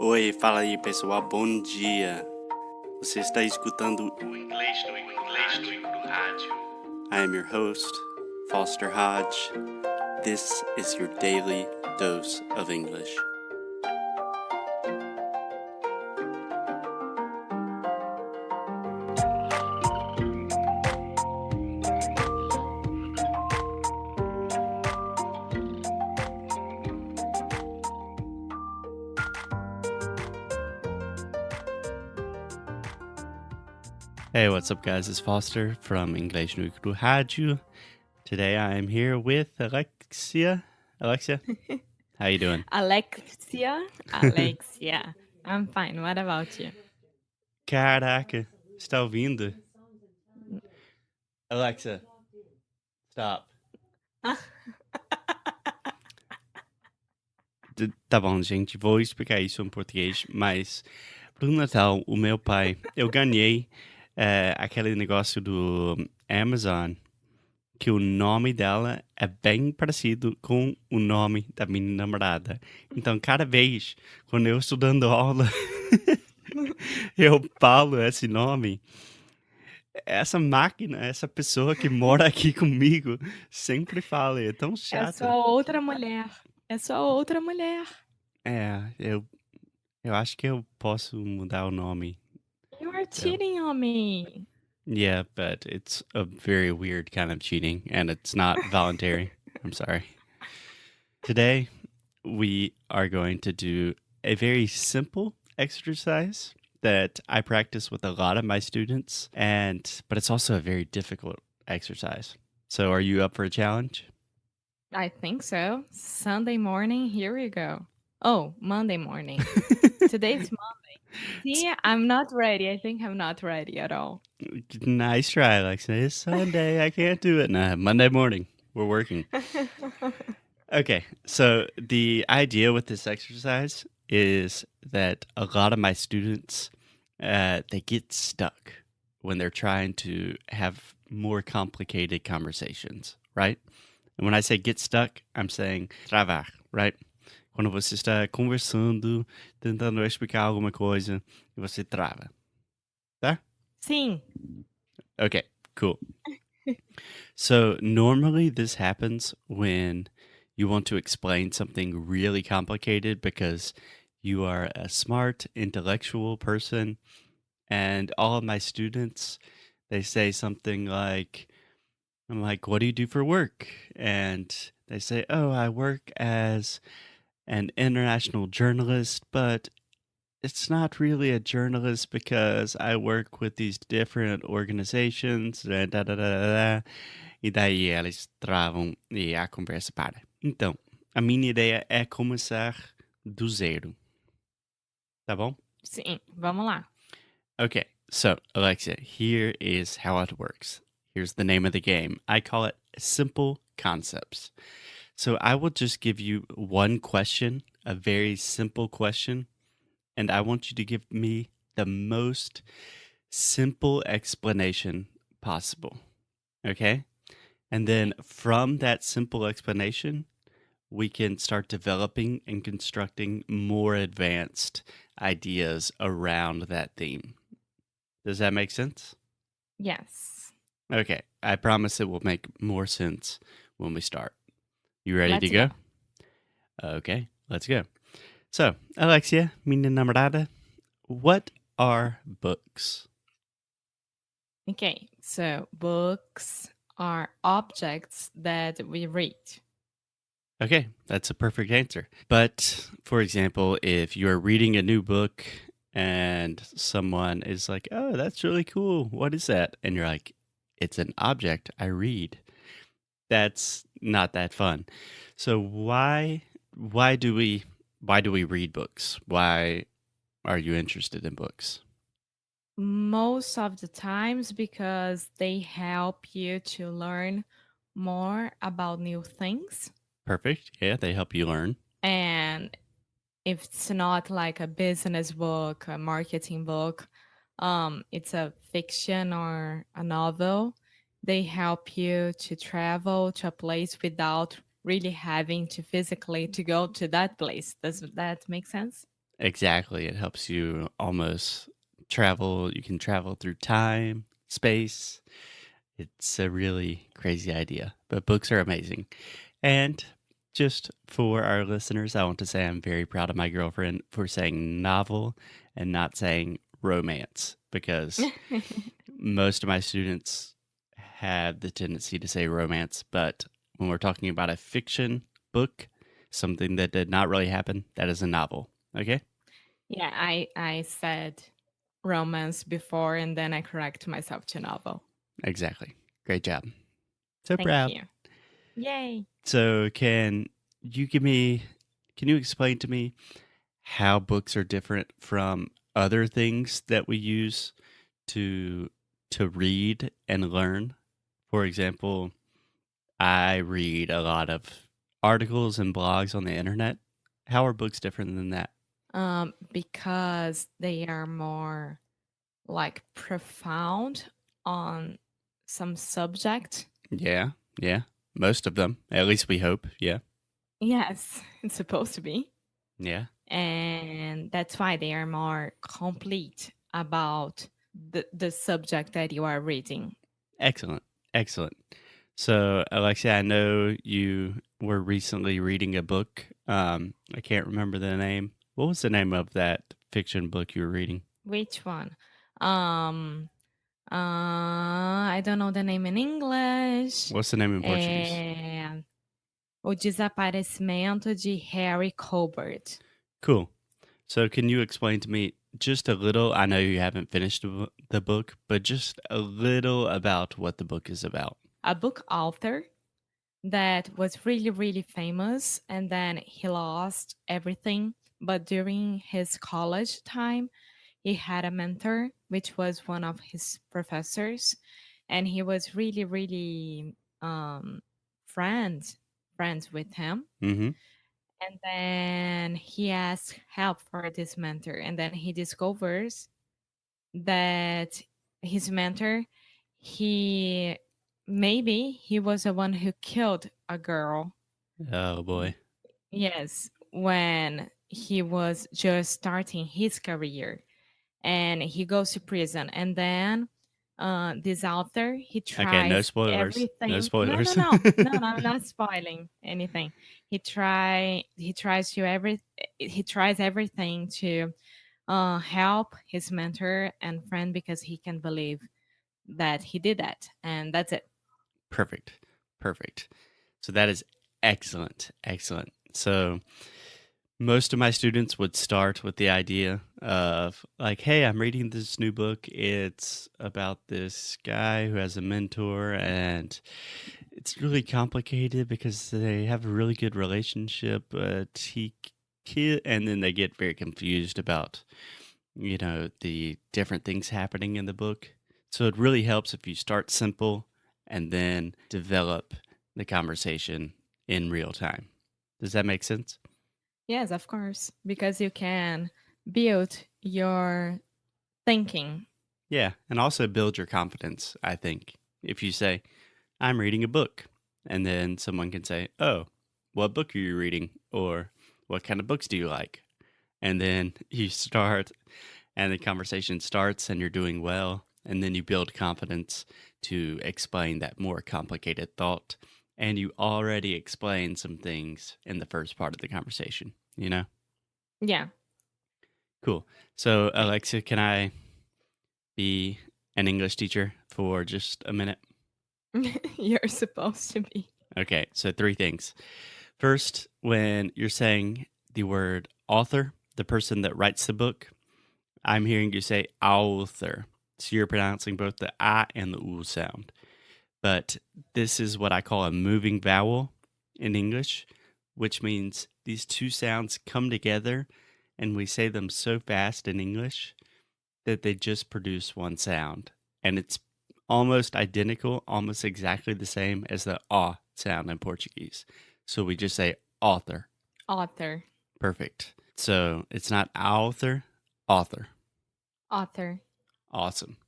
Oi, fala aí pessoal, bom dia. Você está escutando o Inglês no Rádio. I am your host, Foster Hodge. This is your daily dose of English. Hey, what's up, guys? It's Foster from Inglês no Rádio. Today I am here with Alexia. Alexia, how you doing? Alexia. I'm fine. What about you? Caraca, está ouvindo? Alexa, stop. Tá bom, gente, vou explicar isso em português, mas pro Natal, o meu pai, eu ganhei aquele negócio do Amazon, que o nome dela é bem parecido com o nome da minha namorada. Então, cada vez, quando eu estou dando aula, eu falo esse nome. Essa máquina, essa pessoa que mora aqui comigo, sempre fala, é tão É chato. só outra mulher. É só outra mulher. Eu acho que eu posso mudar o nome. You are So, cheating on me. yeah, but it's a very weird kind of cheating, and it's not voluntary. I'm sorry. Today, we are going to do a very simple exercise that I practice with a lot of my students, but it's also a very difficult exercise. So, are you up for a challenge? I think so. Sunday morning, here we go. Oh, Monday morning. Today's Monday. See, I'm not ready. I think I'm not ready at all. Nice try, Alexa. It's Sunday. I can't do it. Nah, Monday morning. We're working. Okay, so the idea with this exercise is that a lot of my students, they get stuck when they're trying to have more complicated conversations, right? And when I say get stuck, I'm saying travar, right? Quando você está conversando, tentando explicar alguma coisa, e você trava, tá? Sim. Okay, cool. So normally this happens when you want to explain something really complicated because you are a smart, intellectual person. And all of my students, they say something like, I'm like, what do you do for work? And they say, oh, I work as an international journalist, but it's not really a journalist because I work with these different organizations. Da, da, da, da, da. E daí eles travam e a conversa para. Então, a minha ideia é começar do zero. Tá bom? Sim, vamos lá. Okay, so Alexia, here is how it works. Here's the name of the game. I call it simple concepts. So I will just give you one question, a very simple question, and I want you to give me the most simple explanation possible. Okay? And then from that simple explanation, we can start developing and constructing more advanced ideas around that theme. Does that make sense? Yes. Okay, I promise it will make more sense when we start. You ready Let's to go? go. Okay, let's go. So, Alexia, minha namorada, what are books? Okay, so books are objects that we read. Okay, that's a perfect answer. But for example, if you're reading a new book and someone is like, "Oh, that's really cool. What is that?" and you're like, "It's an object I read." That's not that fun. So why do we read books? Why are you interested in books? Most of the times because they help you to learn more about new things. Perfect. Yeah, they help you learn. And if it's not like a business book, a marketing book, it's a fiction or a novel, they help you to travel to a place without really having to physically to go to that place. Does that make sense? Exactly. It helps you almost travel. You can travel through time, space. It's a really crazy idea, but books are amazing. And just for our listeners, I want to say I'm very proud of my girlfriend for saying novel and not saying romance because most of my students have the tendency to say romance, but when we're talking about a fiction book, something that did not really happen, that is a novel. Okay? Yeah, I said romance before and then I correct myself to novel. Exactly. Great job. So Thank proud. you. Yay. So, you give me, can you explain to me how books are different from other things that we use to read and learn? For example, I read a lot of articles and blogs on the internet. How are books different than that? Because they are more like profound on some subject. Yeah, yeah. Most of them. At least we hope. Yeah. Yes, it's supposed to be. Yeah. And that's why they are more complete about the subject that you are reading. Excellent. Excellent. So, Alexia, I know you were recently reading a book. I can't remember the name. What was the name of that fiction book you were reading? Which one? Um, I don't know the name in English. What's the name in Portuguese? É O Desaparecimento de Harry Colbert. Cool. So, can you explain to me just a little? I know you haven't finished the book, but just a little about what the book is about. A book author that was really, really famous, and then he lost everything. But during his college time, he had a mentor, which was one of his professors, and he was really, really friends with him. Mm-hmm. And then he asks help for this mentor, and then he discovers that his mentor, he maybe he was the one who killed a girl. Oh boy. Yes, when he was just starting his career, and he goes to prison, and then this author, he Okay, no tries spoilers. No everything. No, no, spoilers. no, no, no, I'm not spoiling anything. He tries everything to help his mentor and friend because he can believe that he did that, and that's it. Perfect. Perfect. So that is excellent. Excellent. So most of my students would start with the idea of like, hey, I'm reading this new book. It's about this guy who has a mentor and it's really complicated because they have a really good relationship, but and then they get very confused about, the different things happening in the book. So it really helps if you start simple and then develop the conversation in real time. Does that make sense? Yes, of course, because you can build your thinking. Yeah. And also build your confidence, I think. If you say, I'm reading a book, and then someone can say, oh, what book are you reading? Or what kind of books do you like? And then you start, and the conversation starts, and you're doing well. And then you build confidence to explain that more complicated thought. And you already explained some things in the first part of the conversation, you know? Yeah. Cool. So, Alexa, can I be an English teacher for just a minute? You're supposed to be. Okay, so three things. First, when you're saying the word author, the person that writes the book, I'm hearing you say author. So you're pronouncing both the I and the U sound. But this is what I call a moving vowel in English, which means these two sounds come together and we say them so fast in English that they just produce one sound. And it's almost identical, almost exactly the same as the ah sound in Portuguese. So we just say author. Author. Perfect. So it's not author, author. Author. Awesome.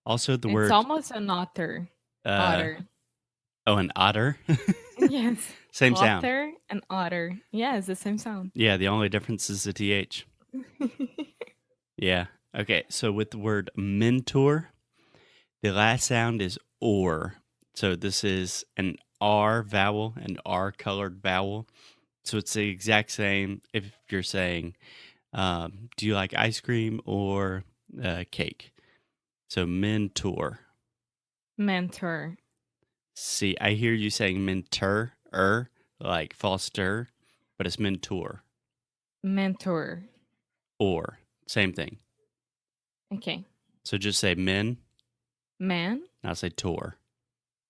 Also, the It's word almost an author. uh Otter. oh, an otter. Yes. Same sound. Author and otter. Yeah, it's the same sound. Yeah, the only difference is the th. Yeah. Okay. So with the word mentor, the last sound is or. So this is an R vowel, an R colored vowel. So it's the exact same if you're saying, do you like ice cream or cake? So mentor. Mentor. See, I hear you saying mentor, like foster, but it's mentor Mentor. or same thing. Okay. So just say men, Man. I'll say tor.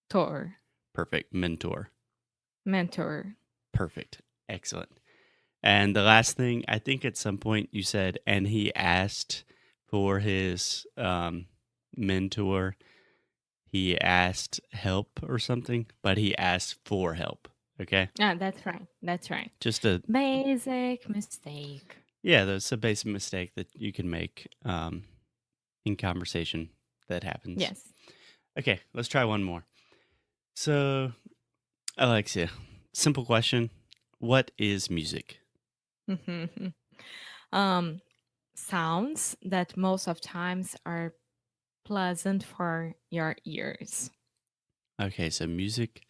Tor. Perfect. Mentor. Mentor. Perfect. Excellent. And the last thing, I think at some point you said, and he asked for his mentor. He asked help or something, but he asked for help. Okay. Ah, that's right. That's right. Just a, Basic mistake. yeah, that's a basic mistake that you can make in conversation that happens. Yes. Okay, let's try one more. So, Alexia, simple question. What is music? um, sounds that most of times are pleasant for your ears. Okay, so music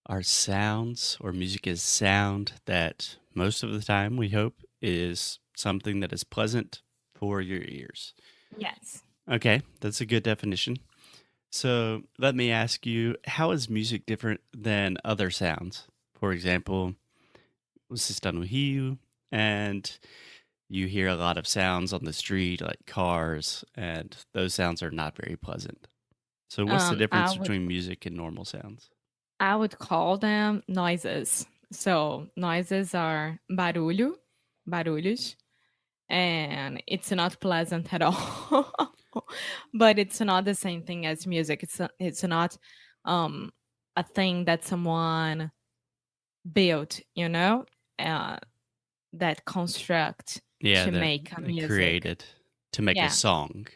are sounds, or music is sound that most of the time we hope is something that is pleasant for your ears. Yes. Okay, that's a good definition. So let me ask you, how is music different than other sounds? For example, você está no Rio and you hear a lot of sounds on the street, like cars, and those sounds are not very pleasant. So what's the I difference would between music and normal sounds? I would call them noises. So noises are barulho, barulhos, and it's not pleasant at all. But it's not the same thing as music. It's not um a thing that someone built, uh, that construct Yeah, to that make a I music. created to make a Yeah. song.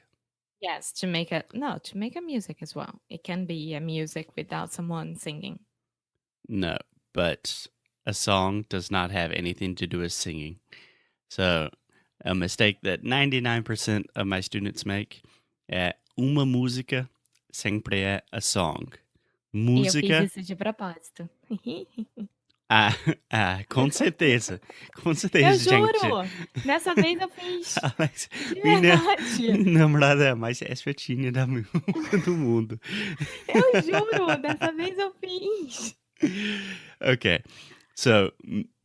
Yes, to make a no, to make a music as well. It can be a music without someone singing. No, but a song does not have anything to do with singing. So a mistake that 99% of my students make é uma música sempre é a song. E eu fiz Música, isso de propósito. ah, com certeza. Com Eu certeza, gente. juro! Dessa vez eu fiz. Alex, De minha verdade. namorada é a mais espertinha do mundo. Eu juro! Dessa vez eu fiz. Okay. So,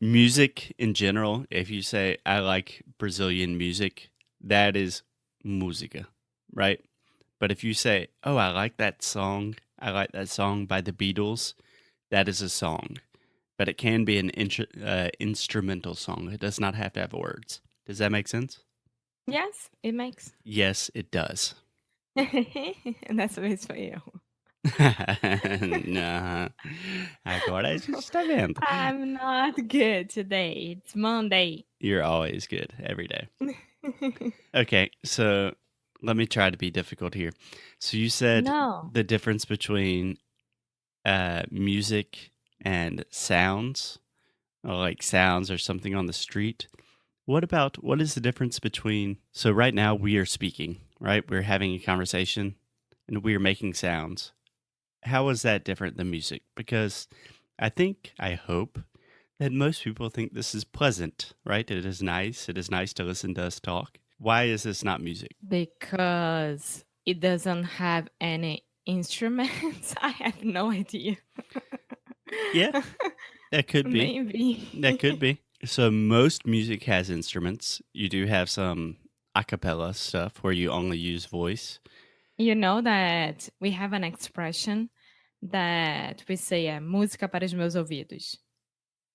music in general, if you say, I like Brazilian music, that is música, right? But if you say, oh, I like that song by the Beatles, that is a song. But it can be an instrumental song. It does not have to have words. Does that make sense? Yes, it makes. Yes, it does. Dessa vez foi eu. Não. Agora a gente está vendo. I'm not good today. It's Monday. You're always good every day. Okay, so let me try to be difficult here. So you said No. the difference between music and sounds, or like sounds or something on the street. What is the difference between? So right now we are speaking, right? We're having a conversation and we are making sounds. How is that different than music? Because I hope that most people think this is pleasant, right? It is nice. It is nice to listen to us talk. Why is this not music? Because it doesn't have any instruments. I have no idea. Yeah, that could be. Maybe. That could be. So most music has instruments. You do have some a cappella stuff where you only use voice. You know that we have an expression that we say é música para os meus ouvidos.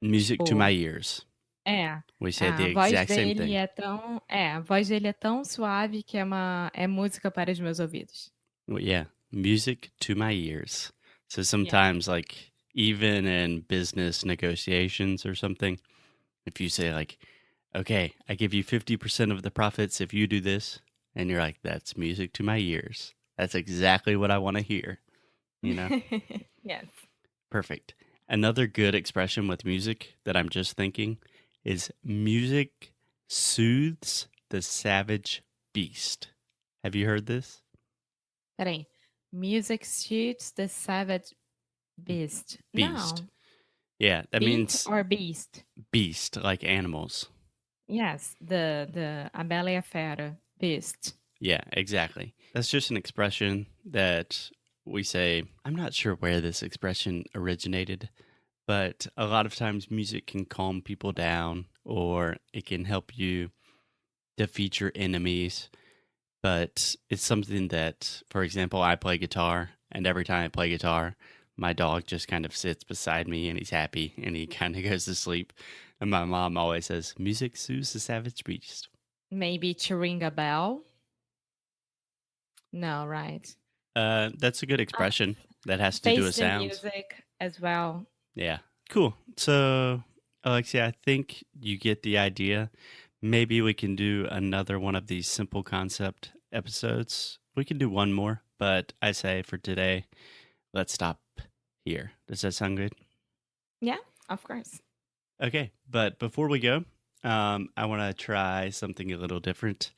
Music to my Tipo, ears. é, We say the a voz exact same dele thing. é tão suave que é música para os meus ouvidos. Well, yeah, music to my ears. So Yeah. sometimes, like, even in business negotiations or something, if you say, like, okay, I give you 50% of the profits if you do this, and you're like, that's music to my ears. That's exactly what I want to hear, you know? Yes. Perfect. Another good expression with music that I'm just thinking is music soothes the savage beast. Have you heard this? Peraí. Music shoots the savage beast. Beast. Não. Yeah, that Beat means or beast? beast, like animals. Yes, the A Bela e a Fera. Beast. Yeah, exactly. That's just an expression that we say. I'm not sure where this expression originated, but a lot of times music can calm people down or it can help you defeat your enemies. But it's something that, for example, I play guitar, and every time I play guitar, my dog just kind of sits beside me and he's happy and he kind of goes to sleep. And my mom always says, music soothes the savage beast. Maybe to ring a bell? No, right. That's a good Uh, expression that has to do face with the sounds. music as well. Yeah. Cool. So, Alexia, I think you get the idea. Maybe we can do another one of these simple concept episodes. We can do one more, but I say for today, let's stop here. Does that sound good? Yeah, of course. Okay. But before we go, I want to try something a little different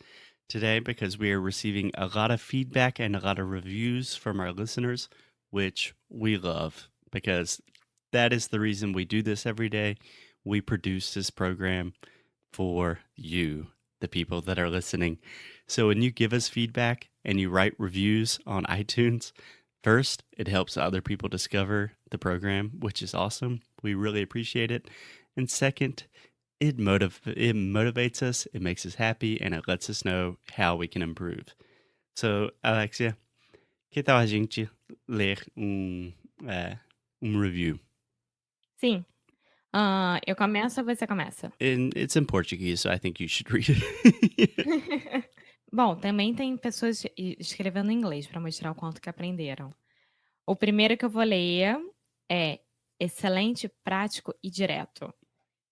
today because we are receiving a lot of feedback and a lot of reviews from our listeners, which we love because that is the reason we do this every day. We produce this program for you, the people that are listening. So when you give us feedback and you write reviews on iTunes, first, it helps other people discover the program, which is awesome. We really appreciate it. And second, it motivates us, it makes us happy, and it lets us know how we can improve. So, Alexia, que tal a gente ler um review? Sim. Eu começo ou você começa? And it's in Portuguese, so I think you should read it. Bom, também tem pessoas escrevendo em inglês para mostrar o quanto que aprenderam. O primeiro que eu vou ler é excelente, prático e direto.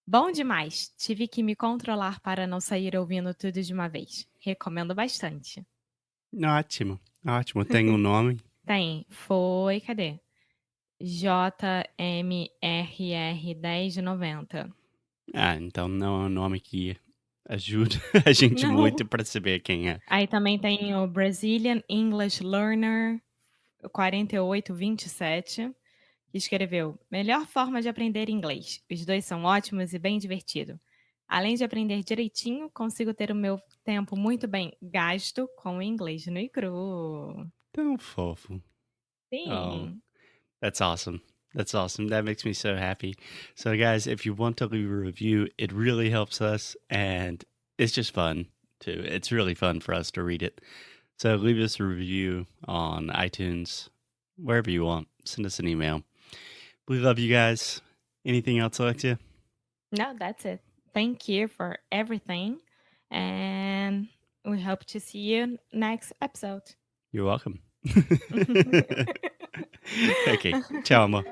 Bom demais! Tive que me controlar para não sair ouvindo tudo de uma vez. Recomendo bastante. Ótimo, ótimo. Tem um nome? Tem, foi, cadê? JMRR1090. Ah, então não é um nome que ajuda a gente Não. muito para saber quem é. Aí também tem o Brazilian English Learner 4827, que escreveu: melhor forma de aprender inglês. Os dois são ótimos e bem divertido. Além de aprender direitinho, consigo ter o meu tempo muito bem gasto com o inglês no e cru. Tão fofo. Oh, Sim. that's awesome. That's awesome. That makes me so happy. So, guys, if you want to leave a review, it really helps us and it's just fun too. It's really fun for us to read it. So, leave us a review on iTunes, wherever you want. Send us an email. We love you guys. Anything else, Alexia? No, that's it. Thank you for everything. And we hope to see you next episode. You're welcome. Ok, tchau, amor.